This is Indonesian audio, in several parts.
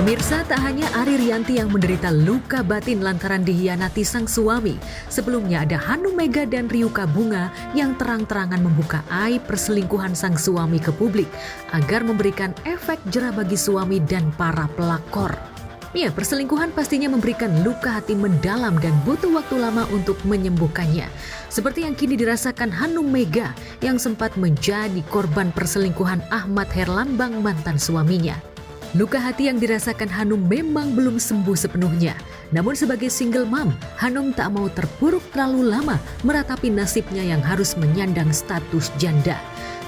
Pemirsa, tak hanya Ari Rianti yang menderita luka batin lantaran dikhianati sang suami. Sebelumnya ada Hanum Mega dan Ryuka Bunga yang terang-terangan membuka aib perselingkuhan sang suami ke publik agar memberikan efek jera bagi suami dan para pelakor. Ya, perselingkuhan pastinya memberikan luka hati mendalam dan butuh waktu lama untuk menyembuhkannya. Seperti yang kini dirasakan Hanum Mega yang sempat menjadi korban perselingkuhan Ahmad Herlambang, mantan suaminya. Luka hati yang dirasakan Hanum memang belum sembuh sepenuhnya. Namun sebagai single mom, Hanum tak mau terpuruk terlalu lama meratapi nasibnya yang harus menyandang status janda.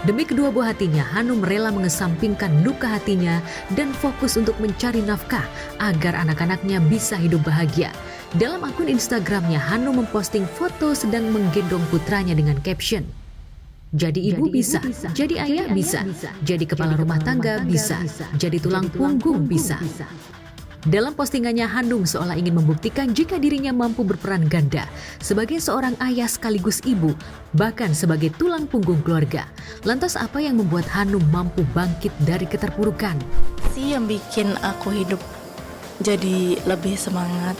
Demi kedua buah hatinya, Hanum rela mengesampingkan luka hatinya dan fokus untuk mencari nafkah agar anak-anaknya bisa hidup bahagia. Dalam akun Instagramnya, Hanum memposting foto sedang menggendong putranya dengan caption, "Jadi ibu bisa, jadi ayah bisa, jadi kepala rumah tangga bisa, jadi tulang punggung bisa." Dalam postingannya, Hanum seolah ingin membuktikan jika dirinya mampu berperan ganda sebagai seorang ayah sekaligus ibu, bahkan sebagai tulang punggung keluarga. Lantas apa yang membuat Hanum mampu bangkit dari keterpurukan? Yang bikin aku hidup jadi lebih semangat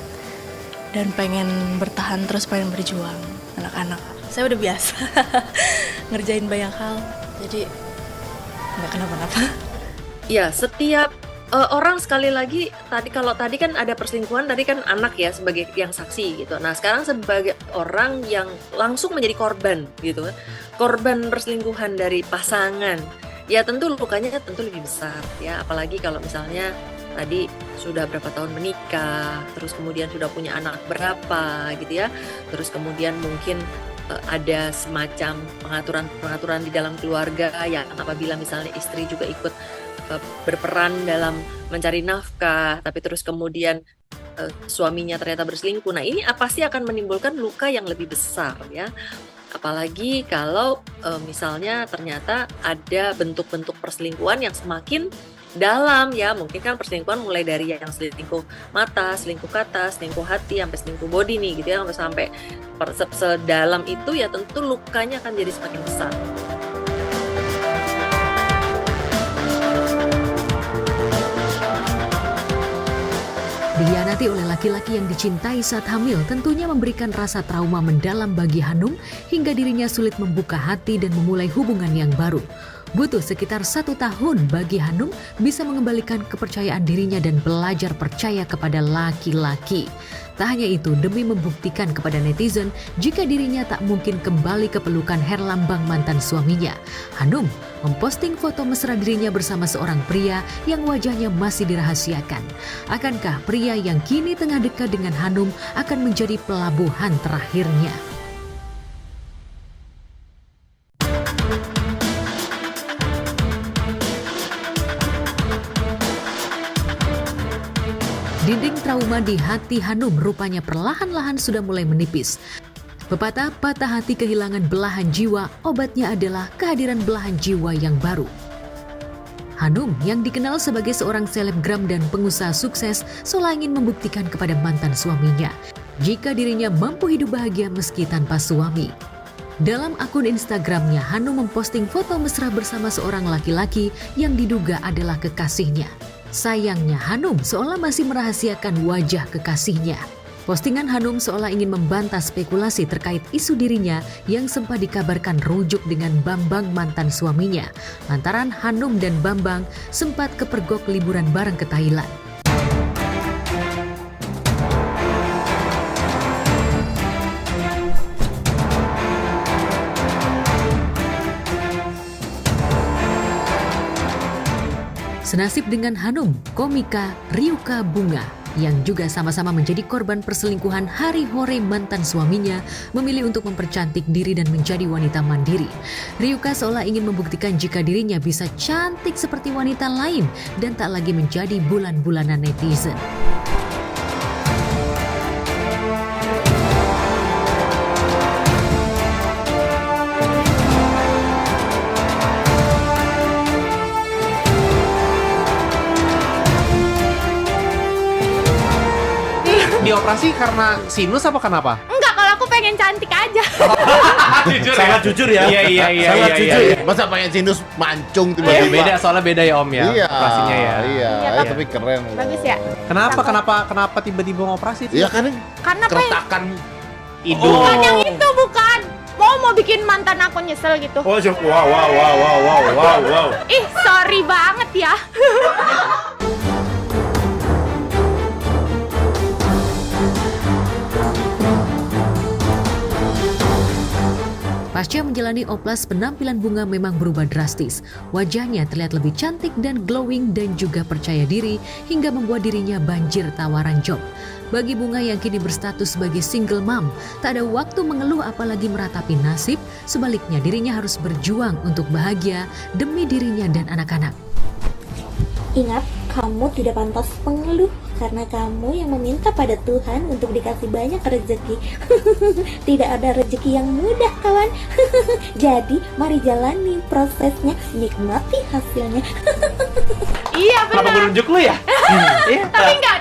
dan pengen bertahan terus, pengen berjuang. Anak-anak saya udah biasa ngerjain banyak hal, jadi nggak kenapa-napa. Ya, setiap orang, sekali lagi, kalau tadi kan ada perselingkuhan, tadi kan anak ya sebagai yang saksi gitu. Nah, sekarang sebagai orang yang langsung menjadi korban gitu kan. Korban perselingkuhan dari pasangan. Ya tentu lukanya tentu lebih besar ya, apalagi kalau misalnya tadi sudah berapa tahun menikah, terus kemudian sudah punya anak berapa gitu ya. Terus kemudian mungkin ada semacam pengaturan di dalam keluarga yang apabila misalnya istri juga ikut berperan dalam mencari nafkah, tapi terus kemudian suaminya ternyata berselingkuh. Nah, ini pasti akan menimbulkan luka yang lebih besar ya. Apalagi kalau misalnya ternyata ada bentuk-bentuk perselingkuhan yang semakin dalam ya. Mungkin kan perselingkuhan mulai dari yang selingkuh mata, selingkuh kata, selingkuh hati, sampai selingkuh body nih gitu ya, sampai sedalam itu ya, tentu lukanya akan jadi semakin besar. Dikhianati oleh laki-laki yang dicintai saat hamil tentunya memberikan rasa trauma mendalam bagi Hanum hingga dirinya sulit membuka hati dan memulai hubungan yang baru. Butuh sekitar 1 tahun bagi Hanum bisa mengembalikan kepercayaan dirinya dan belajar percaya kepada laki-laki. Tak hanya itu, demi membuktikan kepada netizen jika dirinya tak mungkin kembali ke pelukan Herlambang, mantan suaminya, Hanum memposting foto mesra dirinya bersama seorang pria yang wajahnya masih dirahasiakan. Akankah pria yang kini tengah dekat dengan Hanum akan menjadi pelabuhan terakhirnya? Dinding trauma di hati Hanum rupanya perlahan-lahan sudah mulai menipis. Pepatah patah hati kehilangan belahan jiwa, obatnya adalah kehadiran belahan jiwa yang baru. Hanum yang dikenal sebagai seorang selebgram dan pengusaha sukses seolah ingin membuktikan kepada mantan suaminya jika dirinya mampu hidup bahagia meski tanpa suami. Dalam akun Instagramnya, Hanum memposting foto mesra bersama seorang laki-laki yang diduga adalah kekasihnya. Sayangnya, Hanum seolah masih merahasiakan wajah kekasihnya. Postingan Hanum seolah ingin membantah spekulasi terkait isu dirinya yang sempat dikabarkan rujuk dengan Bambang, mantan suaminya. Lantaran Hanum dan Bambang sempat kepergok liburan bareng ke Thailand. Senasib dengan Hanum, komika Ryuka Bunga yang juga sama-sama menjadi korban perselingkuhan Hari Hore, mantan suaminya, memilih untuk mempercantik diri dan menjadi wanita mandiri. Ryuka seolah ingin membuktikan jika dirinya bisa cantik seperti wanita lain dan tak lagi menjadi bulan-bulanan netizen. Dioperasi karena sinus apa kenapa? Enggak, kalau aku pengen cantik aja. Jujur Sangat ya? jujur ya. Iya. Sangat jujur iya. ya. Masa pengen sinus mancung Iya, tiba-tiba. beda soalnya beda ya Om ya. Iya. Operasinya ya. Iya, Iya, tapi keren loh. Bagus ya. Kenapa tiba-tiba mau operasi sih? Iya kan Karena keretakan Hidung. bukan yang itu, bukan. Mau bikin mantan aku nyesel gitu. Oh, wow. Ih, sorry banget ya. Pasca menjalani oplas, penampilan Bunga memang berubah drastis. Wajahnya terlihat lebih cantik dan glowing dan juga percaya diri hingga membuat dirinya banjir tawaran job. Bagi Bunga yang kini berstatus sebagai single mom, tak ada waktu mengeluh apalagi meratapi nasib. Sebaliknya dirinya harus berjuang untuk bahagia demi dirinya dan anak-anak. Ingat, kamu tidak pantas mengeluh karena kamu yang meminta pada Tuhan untuk dikasih banyak rezeki. Tidak ada rezeki yang mudah, kawan. Jadi, mari jalani prosesnya, nikmati hasilnya. Iya Kenapa gue benar. nunjuk lu ya? Iya.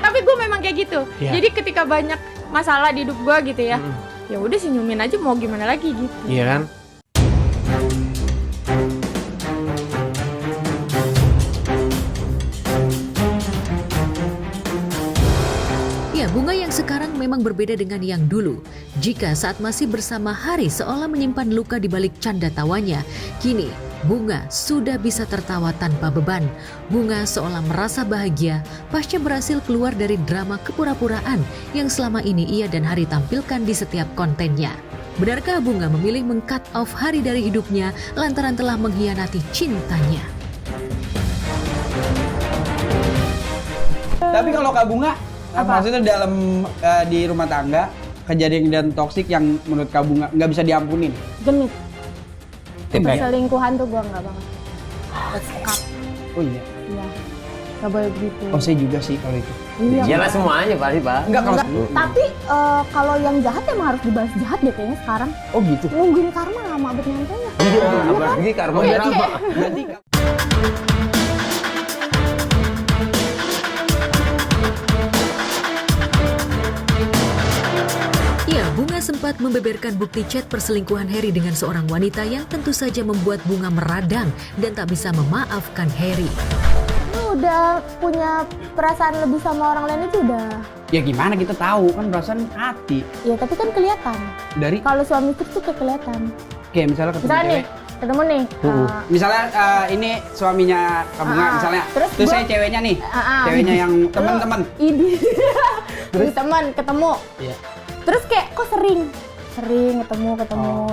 Tapi gue memang kayak gitu. Iya. Jadi ketika banyak masalah di hidup gue gitu ya, ya udah senyumin aja, mau gimana lagi gitu. Iya kan? Ya, Bunga yang sekarang memang berbeda dengan yang dulu. Jika saat masih bersama Hari seolah menyimpan luka di balik canda tawanya, kini Bunga sudah bisa tertawa tanpa beban. Bunga seolah merasa bahagia pasca berhasil keluar dari drama kepura-puraan yang selama ini ia dan Hari tampilkan di setiap kontennya. Benarkah Bunga memilih meng-cut off Hari dari hidupnya lantaran telah mengkhianati cintanya? Tapi kalau Kak Bunga, maksudnya dalam di rumah tangga kejadian toksik yang menurut Kak Bunga nggak bisa diampunin. Genit. Kayak Selingkuhan tuh gue nggak banget. Oh iya. Iya. Gak boleh begitu. Oh saya juga sih kalau itu. Iya. Iyalah semuanya pasti Pak. Enggak kalau. Tapi kalau yang jahat emang harus dibalas jahat deh kayaknya sekarang. Oh gitu. Nungguin karma lama abad nyampenya. Apalagi karma Iya, berarti kayak- Berarti Ya, Bunga sempat membeberkan bukti chat perselingkuhan Harry dengan seorang wanita yang tentu saja membuat Bunga meradang dan tak bisa memaafkan Harry. Lu udah punya perasaan lebih sama orang lain itu udah. ya gimana kita tahu kan perasaan hati Ya tapi kan kelihatan. dari Kalau suami istri tuh kayak kelihatan. kayak misalnya ketemu Misalnya nih, cewek. ketemu nih. Misalnya ini suaminya Kak Bunga misalnya. Terus Terus gua- saya ceweknya nih. Ah. Ceweknya yang teman-teman. Ini. Terus teman ketemu. Iya. Terus kayak kok sering ketemu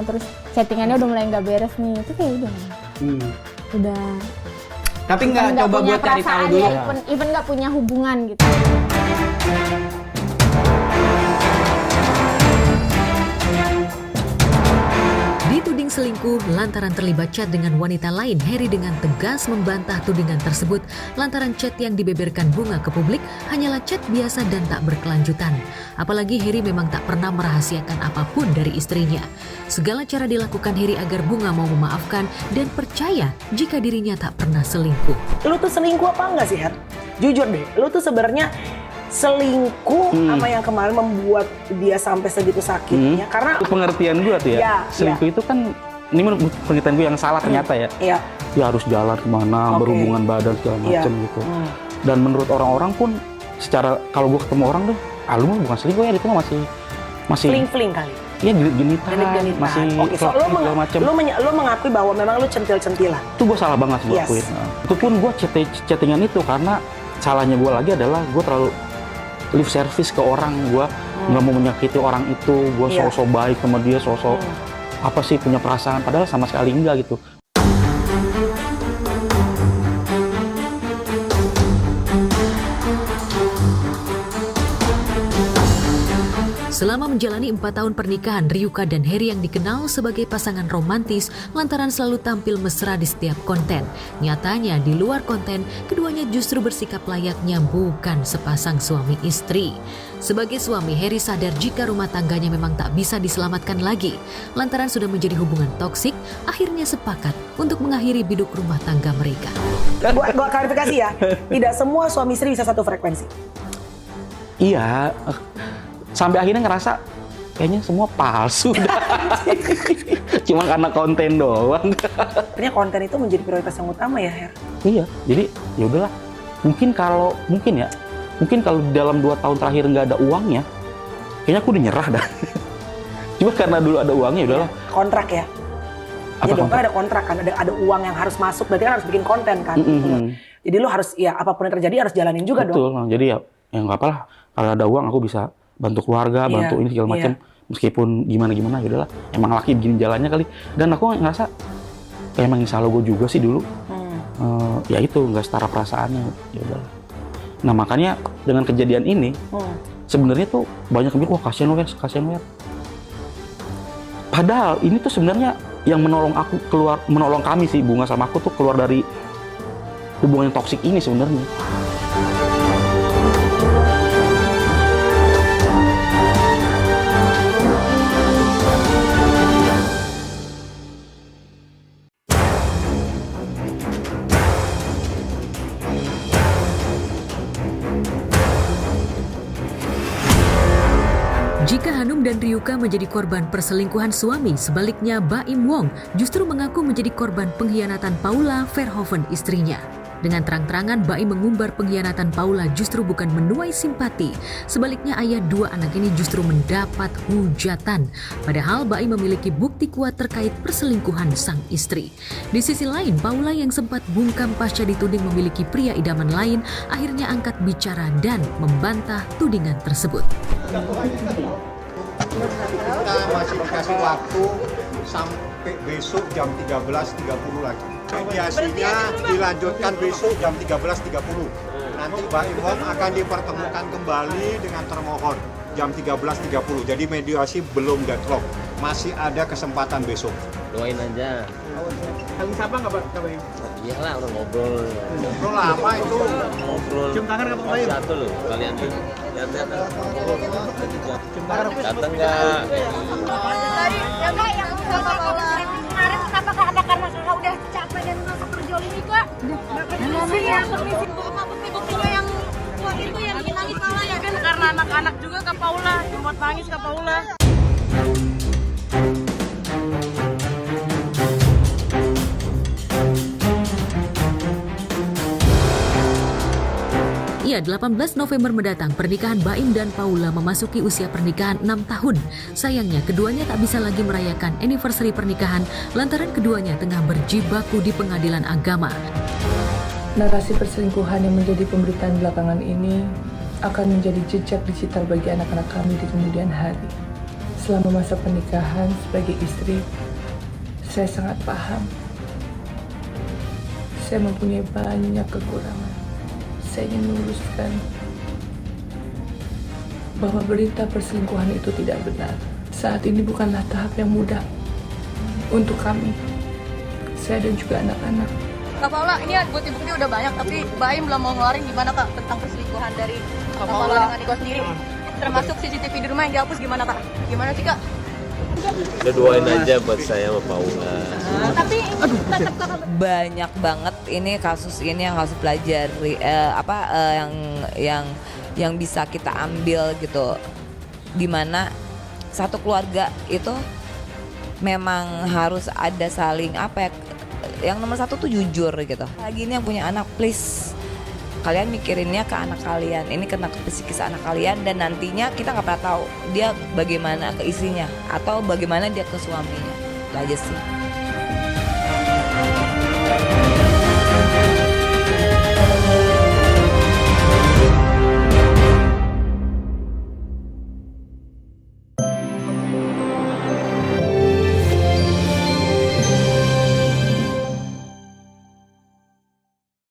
terus chattingannya udah mulai nggak beres nih. Itu kayak udah Tapi nggak coba punya buat cari tahu perasaan dulu. ya, even nggak punya hubungan gitu. Dituding selingkuh lantaran terlibat chat dengan wanita lain, Harry dengan tegas membantah tudingan tersebut lantaran chat yang dibeberkan Bunga ke publik hanyalah chat biasa dan tak berkelanjutan. Apalagi Harry memang tak pernah merahasiakan apapun dari istrinya. Segala cara dilakukan Harry agar Bunga mau memaafkan dan percaya jika dirinya tak pernah selingkuh. Lu tuh selingkuh apa enggak sih, Her? Jujur deh, lu tuh sebenarnya selingkuh apa yang kemarin membuat dia sampai segitu sakitnya? Karena Itu pengertian gue tuh ya. Iya, Selingkuh itu kan, ini menurut pengertian gue yang salah ternyata ya. Iya. Ya harus jalan kemana, Oke. berhubungan badan segala Iya. macam gitu. Dan menurut orang-orang pun, secara kalau gue ketemu orang tuh, lu mah bukan selingkuh ya, itu mah masih Fling-fling kali. ya genitan, Genit-genitan. masih Oke, so segala macam. lu mengakui bahwa memang lu centil-centilan. Itu gue salah banget gue Yes. akuin. Itu pun gue chattingan itu karena salahnya gue lagi adalah gue terlalu lip service ke orang, gue nggak mau menyakiti orang itu, gue Iya. sosok baik sama dia, sosok apa sih punya perasaan, padahal sama sekali enggak gitu. Selama menjalani 4 tahun pernikahan, Ryuka dan Harry yang dikenal sebagai pasangan romantis lantaran selalu tampil mesra di setiap konten. Nyatanya di luar konten, keduanya justru bersikap layaknya bukan sepasang suami istri. Sebagai suami, Harry sadar jika rumah tangganya memang tak bisa diselamatkan lagi. Lantaran sudah menjadi hubungan toksik, akhirnya sepakat untuk mengakhiri biduk rumah tangga mereka. Gua klarifikasi ya, tidak semua suami istri bisa satu frekuensi. Iya, sampai akhirnya ngerasa kayaknya semua palsu dah. Cuma karena konten doang. Artinya konten itu menjadi prioritas yang utama ya, Her? Iya, jadi ya udahlah. Mungkin kalau dalam 2 tahun terakhir nggak ada uangnya, kayaknya aku udah nyerah dah. Cuma karena dulu ada uangnya, udahlah. Kontrak ya? Apa Ya dong, kontrak? kan ada kontrak kan, ada uang yang harus masuk, berarti kan harus bikin konten kan. Jadi lu harus, ya apapun yang terjadi harus jalanin juga Betul, dong. nah, jadi ya nggak apa lah. Kalau ada uang aku bisa bantu keluarga, bantu ini segala macam. Meskipun gimana ya udahlah. Emang laki begini jalannya kali. Dan aku ngerasa kayak emang salah gue juga sih dulu. Ya itu nggak setara perasaannya. Ya udahlah. Nah makanya dengan kejadian ini, sebenarnya tuh banyak yang bilang, wah kasihan Wer. Padahal ini tuh sebenarnya yang menolong kami sih, Bunga sama aku tuh keluar dari hubungan yang toksik ini sebenarnya. Jika Hanum dan Ryuka menjadi korban perselingkuhan suami, sebaliknya Baim Wong justru mengaku menjadi korban pengkhianatan Paula Verhoeven istrinya. Dengan terang-terangan Baim mengumbar pengkhianatan Paula justru bukan menuai simpati. Sebaliknya ayah 2 anak ini justru mendapat hujatan. Padahal Baim memiliki bukti kuat terkait perselingkuhan sang istri. Di sisi lain, Paula yang sempat bungkam pasca dituding memiliki pria idaman lain, akhirnya angkat bicara dan membantah tudingan tersebut. Kita masih dikasih waktu sampai besok jam 13.30 lagi. Mediasinya dilanjutkan besok jam 13.30. Nanti Baim Wong akan dipertemukan kembali dengan termohon jam 13.30. Jadi mediasi belum deadlock. Masih ada kesempatan besok. Doain aja. Saling sapa nggak Pak Baim? Iyalah udah ngobrol. Ngobrol lama itu. Ngobrol. Cium tangan nggak Pak Baim? Satu loh, kalian tuh. Lihat. Cium tangan. Datang nggak? Tadi yang sama Paula kemarin kenapa karena kakak udah capek dan merasa terjolimi kak? Bukti-buktinya yang kuat itu yang bikin nangis Paula ya kan? Karena anak-anak juga ke Paula, buat nangis ke Paula. Iya, 18 November mendatang pernikahan Baim dan Paula memasuki usia pernikahan 6 tahun. Sayangnya keduanya tak bisa lagi merayakan anniversary pernikahan lantaran keduanya tengah berjibaku di pengadilan agama. Narasi perselingkuhan yang menjadi pemberitaan belakangan ini akan menjadi jejak digital bagi anak-anak kami di kemudian hari. Selama masa pernikahan sebagai istri, saya sangat paham. Saya mempunyai banyak kekurangan. Saya ingin meluruskan bahwa berita perselingkuhan itu tidak benar. Saat ini bukanlah tahap yang mudah untuk kami, saya dan juga anak-anak. Kak Paula, ini bukti-bukti udah banyak, tapi Baim belum mau ngeluarin gimana Kak tentang perselingkuhan dari Kak Paula dengan Niko sendiri. Termasuk CCTV di rumah yang dihapus gimana Kak? Gimana sih Kak? Udah doain aja buat saya sama Paula. Tapi tetap kakak Banyak banget ini kasus ini yang harus pelajari yang bisa kita ambil gitu. Dimana satu keluarga itu memang harus ada saling yang nomor 1 tuh jujur gitu. Lagi ini yang punya anak, please kalian mikirinnya ke anak kalian, ini kena ke psikis anak kalian, dan nantinya kita nggak pernah tahu dia bagaimana ke istrinya atau bagaimana dia ke suaminya. Itu aja sih.